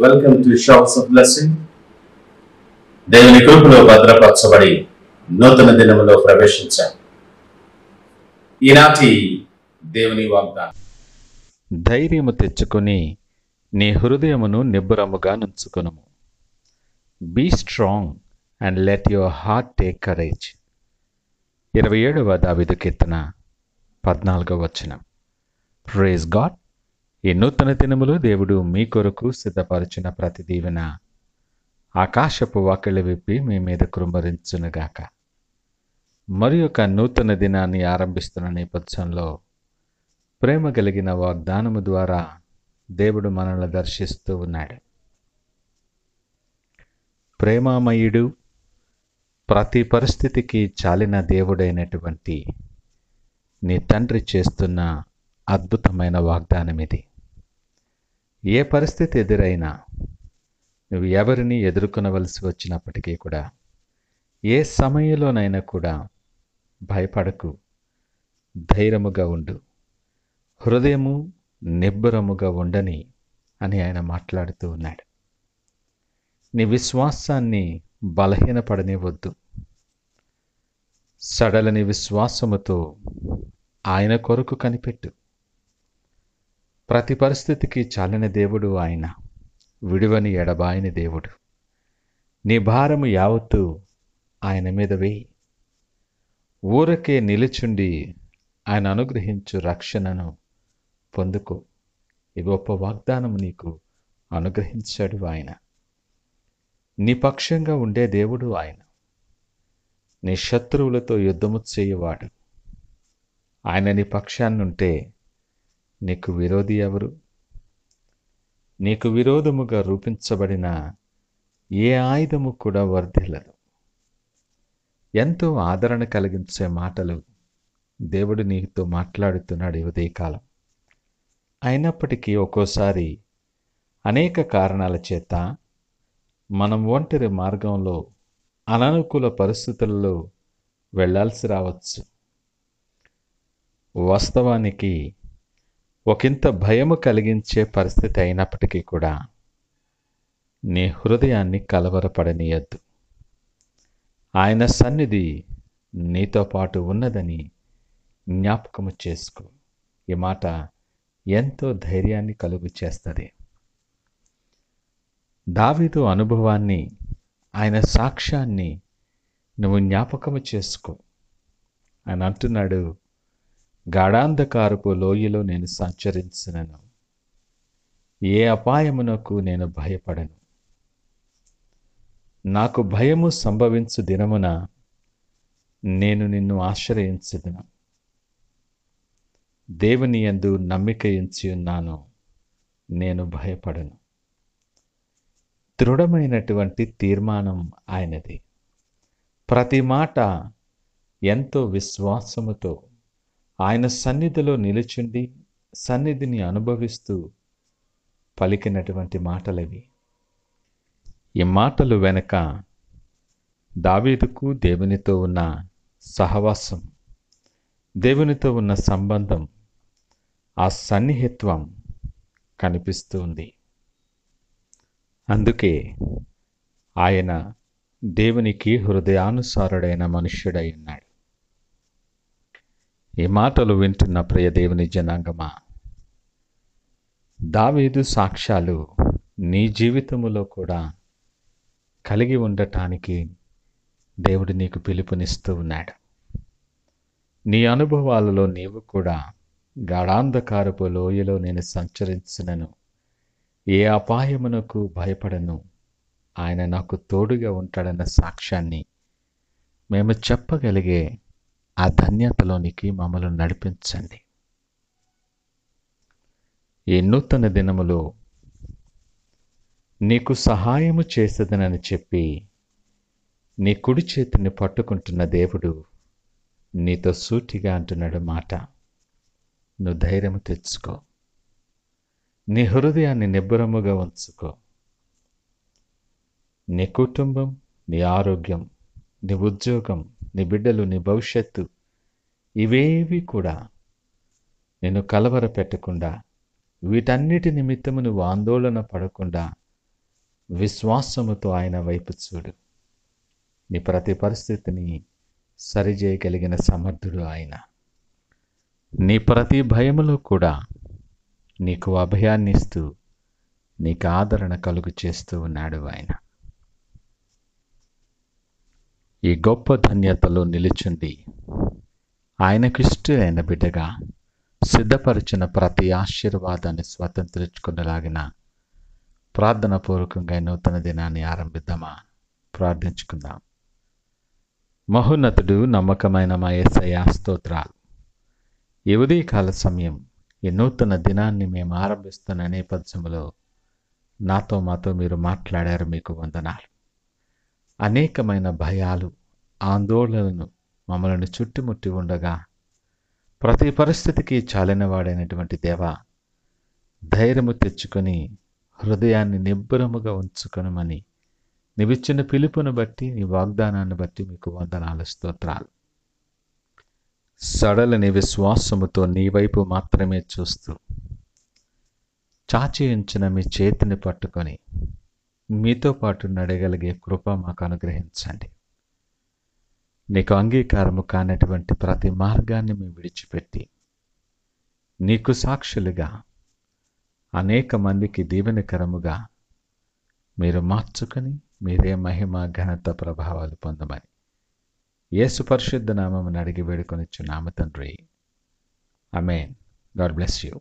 Welcome to shops of blessing. దేవుని కృపలో భద్రపరచబడి నూతన దినములో ప్రవేశించాం. ఈనాటి దేవుని వాగ్దానం. ధైర్యము తెచ్చుకొని నీ హృదయమును నిబ్బరముగా నుంచుకొనుము. Be strong and let your heart take courage. 27వ దావీదు కీర్తన 14వ వచనం. Praise God. ఈ నూతన దినములో దేవుడు మీ కొరకు సిద్ధపరిచిన ప్రతి దీవెన ఆకాశపు వాకిళ్ళు విప్పి మీ మీద కృమ్మరించునుగాక. మరి ఒక నూతన దినాన్ని ఆరంభిస్తున్న నేపథ్యంలో ప్రేమ కలిగిన వాగ్దానము ద్వారా దేవుడు మనల్ని దర్శిస్తూ ఉన్నాడు. ప్రేమామయుడు, ప్రతి పరిస్థితికి చాలిన దేవుడైనటువంటి నీ తండ్రి చేస్తున్న అద్భుతమైన వాగ్దానం ఇది. ఏ పరిస్థితి ఎదురైనా, నువ్వు ఎవరిని ఎదుర్కొనవలసి వచ్చినప్పటికీ కూడా, ఏ సమయంలోనైనా కూడా భయపడకు, ధైర్యముగా ఉండు, హృదయము నిబ్బరముగా ఉండని అని ఆయన మాట్లాడుతూ ఉన్నాడు. నీ విశ్వాసాన్ని బలహీనపడనివ్వద్దు. సడలని విశ్వాసముతో ఆయన కొరకు కనిపెట్టు. ప్రతి పరిస్థితికి చాలిన దేవుడు ఆయన, విడువని ఎడబాయని దేవుడు. నీ భారము యావత్తు ఆయన మీద వేయి. ఊరకే నిలుచుండి ఆయన అనుగ్రహించు రక్షణను పొందుకో. ఈ గొప్ప వాగ్దానము నీకు అనుగ్రహించాడు ఆయన. నీ పక్షంగా ఉండే దేవుడు ఆయన. నీ శత్రువులతో యుద్ధము చేయవాడు ఆయన. నీ పక్షాన్నుంటే నీకు విరోధి ఎవరు? నీకు విరోధముగా రూపించబడిన ఏ ఆయుధము కూడా వర్ధిల్లదు. ఎంతో ఆదరణ కలిగించే మాటలు దేవుడు నీతో మాట్లాడుతున్నాడు ఈ ఉదయకాలం. అయినప్పటికీ ఒక్కోసారి అనేక కారణాల చేత మనం ఒంటరి మార్గంలో అననుకూల పరిస్థితులలో వెళ్ళాల్సి రావచ్చు. వాస్తవానికి ఒకంత భయము కలిగించే పరిస్థితి అయినప్పటికీ కూడా నీ హృదయాన్ని కలవరపడనీయద్దు. ఆయన సన్నిధి నీతో పాటు ఉన్నదని జ్ఞాపకము చేసుకో. ఈ మాట ఎంతో ధైర్యాన్ని కలుగు చేస్తుంది. దావీదు అనుభవాన్ని, ఆయన సాక్ష్యాన్ని నువ్వు జ్ఞాపకము చేసుకో. ఆయన అంటున్నాడు, గాఢాంధకారపు లోయలో నేను సంచరించినను, ఏ అపాయమునకు నేను భయపడను. నాకు భయము సంభవించు దినమున నేను నిన్ను ఆశ్రయించుదును. దేవుని యందు నమ్మిక ఉంచి ఉన్నాను, నేను భయపడను. దృఢమైనటువంటి తీర్మానం ఆయనది. ప్రతి మాట ఎంతో విశ్వాసముతో ఆయన సన్నిధిలో నిలుచుండి సన్నిధిని అనుభవిస్తూ పలికినటువంటి మాటలవి. ఈ మాటలు వెనక దావీదుకు దేవునితో ఉన్న సహవాసం, దేవునితో ఉన్న సంబంధం, ఆ సన్నిహిత్వం కనిపిస్తూ ఉంది. అందుకే ఆయన దేవునికి హృదయానుసారుడైన మనుష్యుడై ఉన్నాడు. ఈ మాటలు వింటున్న ప్రియ దేవుని జనాంగమా, దావీదు సాక్ష్యాలు నీ జీవితములో కూడా కలిగి ఉండటానికి దేవుడు నీకు పిలుపునిస్తూ ఉన్నాడు. నీ అనుభవాలలో నీవు కూడా గాఢాంధకారపు లోయలో నేను సంచరించినను, ఏ అపాయమునకు భయపడను, ఆయన నాకు తోడుగా ఉంటాడన్న సాక్ష్యాన్ని మేము చెప్పగలిగే ఆ ధన్యతలోనికి మమ్మల్ని నడిపించండి. ఈ నూతన దినములో నీకు సహాయము చేసేదనని చెప్పి నీ కుడి చేతిని పట్టుకుంటున్న దేవుడు నీతో సూటిగా అంటున్నాడు మాట. నువ్వు ధైర్యము తెచ్చుకో. నీ హృదయాన్ని నిబ్బరముగా ఉంచుకో. నీ కుటుంబం, నీ ఆరోగ్యం, నీ ఉద్యోగం, నీ బిడ్డలు, నీ భవిష్యత్తు, ఇవేవి కూడా నేను కలవర పెట్టకుండా, వీటన్నిటి నిమిత్తము నువ్వు ఆందోళన పడకుండా విశ్వాసముతో ఆయన వైపు చూడు. నీ ప్రతి పరిస్థితిని సరిచేయగలిగిన సమర్థుడు ఆయన. నీ ప్రతి భయములో కూడా నీకు అభయాన్ని ఇస్తూ నీకు ఆదరణ కలుగు చేస్తూ ఉన్నాడు ఆయన. ఈ గొప్ప ధన్యతలో నిలుచుండి ఆయనకిష్టులైన బిడ్డగా సిద్ధపరిచిన ప్రతి ఆశీర్వాదాన్ని స్వతంత్రించుకునేలాగిన ప్రార్థన పూర్వకంగా నూతన దినాన్ని ఆరంభిద్దామా? ప్రార్థించుకుందాం. మహోన్నతుడు, నమ్మకమైన మా యేసయ్యా, స్తోత్రాలు. ఈ ఉదయకాల సమయం, ఈ నూతన దినాన్ని మేము ఆరంభిస్తున్న నేపథ్యంలో మాతో మీరు మాట్లాడారు. మీకు వందనాలు. అనేకమైన భయాలు, ఆందోళనలను మమ్మల్ని చుట్టుముట్టి ఉండగా ప్రతి పరిస్థితికి చాలినవాడైనటువంటి దేవా, ధైర్యము తెచ్చుకొని హృదయాన్ని నిబ్బరముగా ఉంచుకొనమని నీవిచ్చిన పిలుపును బట్టి, నీ వాగ్దానాన్ని బట్టి మీకు వందనాలు, స్తోత్రాలు. సడలని విశ్వాసముతో నీ వైపు మాత్రమే చూస్తూ చాచి ఉంచిన మీ చేతిని పట్టుకొని మీతో పాటు నడగలిగే కృప మాకు అనుగ్రహించండి. నీకు అంగీకారము కానటువంటి ప్రతి మార్గాన్ని మేము విడిచిపెట్టి నీకు సాక్షులుగా అనేక మందికి దీవెనకరముగా మీరు మార్చుకొని మీరే మహిమ, ఘనత, ప్రభావాలు పొందమని యేసు పరిశుద్ధ నామమున అడిగి వేడుకొనిచున్నాము తండ్రి. ఆమేన్. God bless you.